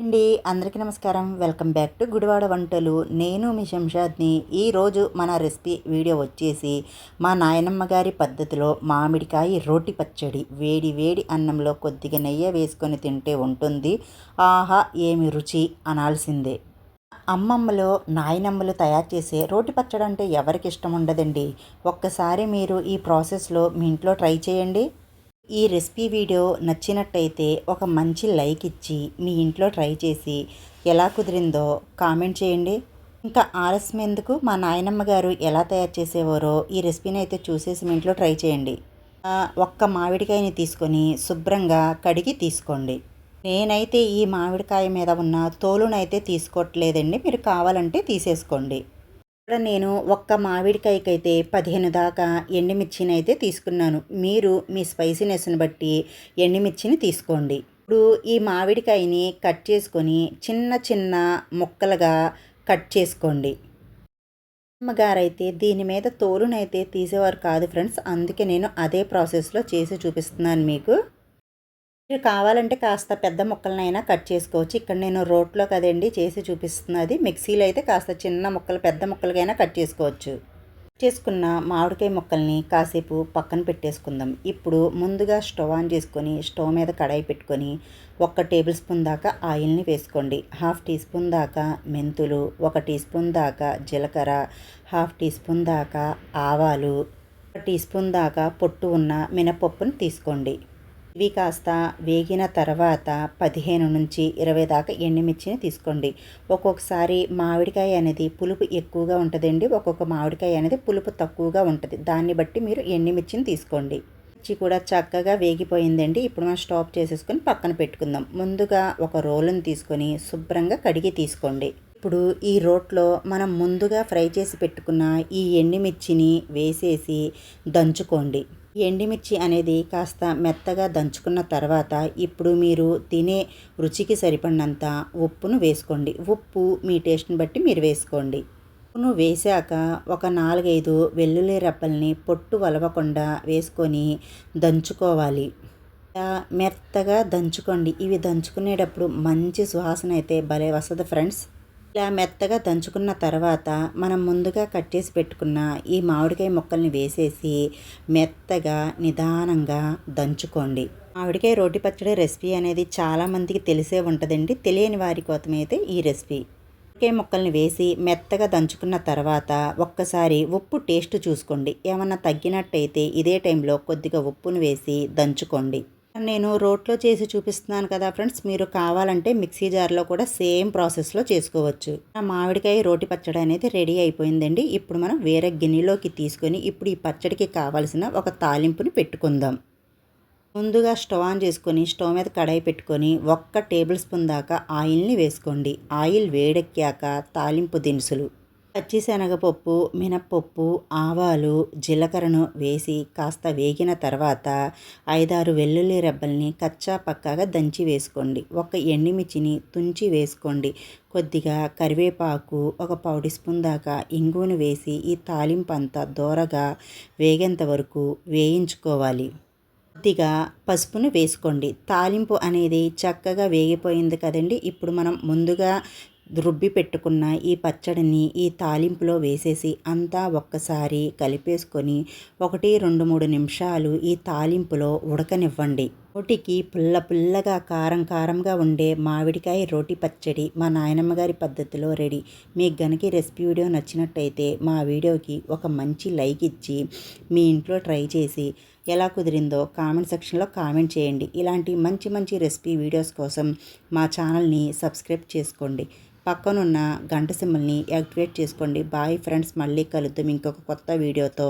అండి అందరికీ నమస్కారం. వెల్కమ్ బ్యాక్ టు గుడివాడ వంటలు. నేను మీ శంషాద్ని. ఈరోజు మన రెసిపీ వీడియో వచ్చేసి మా నాయనమ్మ గారి పద్ధతిలో మామిడికాయ రోటి పచ్చడి. వేడి వేడి అన్నంలో కొద్దిగా నెయ్యి వేసుకొని తింటే ఉంటుంది. ఆహా ఏమి రుచి అనాల్సిందే. అమ్మమ్మలు నాయనమ్మలు తయారు చేసే రోటి పచ్చడి అంటే ఎవరికి ఇష్టం ఉండదండి. ఒక్కసారి మీరు ఈ ప్రాసెస్లో మీ ఇంట్లో ట్రై చేయండి. ఈ రెసిపీ వీడియో నచ్చినట్టయితే ఒక మంచి లైక్ ఇచ్చి మీ ఇంట్లో ట్రై చేసి ఎలా కుదిరిందో కామెంట్ చేయండి. ఇంకా ఆలస్యం ఎందుకు, మా నాయనమ్మ గారు ఎలా తయారు చేసేవారో ఈ రెసిపీని అయితే చూసేసి మీ ఇంట్లో ట్రై చేయండి. ఒక్క మామిడికాయని తీసుకొని శుభ్రంగా కడిగి తీసుకోండి. నేనైతే ఈ మామిడికాయ మీద ఉన్న తోలునైతే తీసుకోవట్లేదండి, మీరు కావాలంటే తీసేసుకోండి. ఇక్కడ నేను ఒక్క మామిడికాయకైతే 15 దాకా ఎండుమిర్చిని అయితే తీసుకున్నాను. మీరు మీ స్పైసీనెస్ని బట్టి ఎండుమిర్చిని తీసుకోండి. ఇప్పుడు ఈ మామిడికాయని కట్ చేసుకొని చిన్న చిన్న ముక్కలుగా కట్ చేసుకోండి. అమ్మగారైతే దీని మీద తోలునైతే తీసేవారు కాదు ఫ్రెండ్స్, అందుకే నేను అదే ప్రాసెస్లో చేసి చూపిస్తున్నాను మీకు. మీరు కావాలంటే కాస్త పెద్ద ముక్కలనైనా కట్ చేసుకోవచ్చు. ఇక్కడ నేను రోట్లో కదండి చేసి చూపిస్తున్నది. మిక్సీలో అయితే కాస్త చిన్న ముక్కలు పెద్ద ముక్కలుగైనా కట్ చేసుకోవచ్చు. చేసుకున్న మామిడికాయ ముక్కల్ని కాసేపు పక్కన పెట్టేసుకుందాం. ఇప్పుడు ముందుగా స్టవ్ ఆన్ చేసుకొని స్టవ్ మీద కడాయి పెట్టుకొని 1 టేబుల్ స్పూన్ దాకా ఆయిల్ని వేసుకోండి. 1/2 టీ స్పూన్ దాకా మెంతులు, 1 టీ స్పూన్ దాకా జీలకర్ర, 1/2 టీ స్పూన్ దాకా ఆవాలు, 1 టీ స్పూన్ దాకా పొట్టు ఉన్న మినపప్పును తీసుకోండి. ఇవి కాస్త వేగిన తర్వాత 15 నుంచి 20 దాకా ఎండుమిర్చిని తీసుకోండి. ఒక్కొక్కసారి మామిడికాయ అనేది పులుపు ఎక్కువగా ఉంటుందండి, ఒక్కొక్క మామిడికాయ అనేది పులుపు తక్కువగా ఉంటుంది. దాన్ని బట్టి మీరు ఎండుమిర్చిని తీసుకోండి. మిర్చి కూడా చక్కగా వేగిపోయిందండి. ఇప్పుడు మనం స్టాప్ చేసేసుకొని పక్కన పెట్టుకుందాం. ముందుగా ఒక రోలుని తీసుకొని శుభ్రంగా కడిగి తీసుకోండి. ఇప్పుడు ఈ రోట్లో మనం ముందుగా ఫ్రై చేసి పెట్టుకున్న ఈ ఎండుమిర్చిని వేసేసి దంచుకోండి. ఎండుమిర్చి అనేది కాస్త మెత్తగా దంచుకున్న తర్వాత ఇప్పుడు మీరు తినే రుచికి సరిపడినంత ఉప్పును వేసుకోండి. ఉప్పు మీ టేస్ట్ని బట్టి మీరు వేసుకోండి. ఉప్పును వేశాక ఒక 4-5 వెల్లుల్లి రెబ్బల్ని పొట్టు వలవకుండా వేసుకొని దంచుకోవాలి. మెత్తగా దంచుకోండి. ఇవి దంచుకునేటప్పుడు మంచి సువాసన అయితే భలే వస్తుంది ఫ్రెండ్స్. ఇలా మెత్తగా దంచుకున్న తర్వాత మనం ముందుగా కట్ చేసి పెట్టుకున్న ఈ మామిడికాయ ముక్కల్ని వేసేసి మెత్తగా నిదానంగా దంచుకోండి. మామిడికాయ రోటి పచ్చడి రెసిపీ అనేది చాలామందికి తెలిసే ఉంటుందండి. తెలియని వారి కోసమైతే ఈ రెసిపీ. మామిడికాయ ముక్కల్ని వేసి మెత్తగా దంచుకున్న తర్వాత ఒక్కసారి ఉప్పు టేస్ట్ చూసుకోండి. ఏమన్నా తగ్గినట్టయితే ఇదే టైంలో కొద్దిగా ఉప్పును వేసి దంచుకోండి. నేను రోట్లో చేసి చూపిస్తున్నాను కదా ఫ్రెండ్స్, మీరు కావాలంటే మిక్సీ జార్లో కూడా సేమ్ ప్రాసెస్లో చేసుకోవచ్చు. మామిడికాయ రోటి పచ్చడి అనేది రెడీ అయిపోయిందండి. ఇప్పుడు మనం వేరే గిన్నెలోకి తీసుకొని ఇప్పుడు ఈ పచ్చడికి కావాల్సిన ఒక తాలింపుని పెట్టుకుందాం. ముందుగా స్టవ్ ఆన్ చేసుకొని స్టవ్ మీద కడాయి పెట్టుకొని 1 టేబుల్ స్పూన్ దాకా ఆయిల్ని వేసుకోండి. ఆయిల్ వేడెక్కాక తాలింపు దినుసులు పచ్చిశనగపప్పు, మినప్పప్పు, ఆవాలు, జీలకర్రను వేసి కాస్త వేగిన తర్వాత 5-6 వెల్లుల్లి రెబ్బల్ని కచ్చా పక్కాగా దంచి వేసుకోండి. 1 ఎండుమిర్చిని తుంచి వేసుకోండి. కొద్దిగా కరివేపాకు, 1 పావు టీ స్పూన్ దాకా ఇంగువను వేసి ఈ తాలింపు అంతా దోరగా వేగేంత వరకు వేయించుకోవాలి. కొద్దిగా పసుపును వేసుకోండి. తాలింపు అనేది చక్కగా వేగిపోయింది కదండి. ఇప్పుడు మనం ముందుగా రుబ్బి పెట్టుకున్న ఈ పచ్చడిని ఈ తాలింపులో వేసేసి అంతా ఒక్కసారి కలిపేసుకొని 1, 2, 3 నిమిషాలు ఈ తాలింపులో ఉడకనివ్వండి. రోటికి పుల్లగా కారంగా ఉండే మామిడికాయ రోటి పచ్చడి మా నాయనమ్మ గారి పద్ధతిలో రెడీ. మీకు గనుక ఈ రెసిపీ వీడియో నచ్చినట్టయితే మా వీడియోకి ఒక మంచి లైక్ ఇచ్చి మీ ఇంట్లో ట్రై చేసి ఎలా కుదిరిందో కామెంట్ సెక్షన్లో కామెంట్ చేయండి. ఇలాంటి మంచి రెసిపీ వీడియోస్ కోసం మా ఛానల్ని సబ్స్క్రైబ్ చేసుకోండి. పక్కనున్న గంట సింబల్ని యాక్టివేట్ చేసుకోండి. బాయ్ ఫ్రెండ్స్, మళ్ళీ కలుద్దాం ఇంకొక కొత్త వీడియోతో.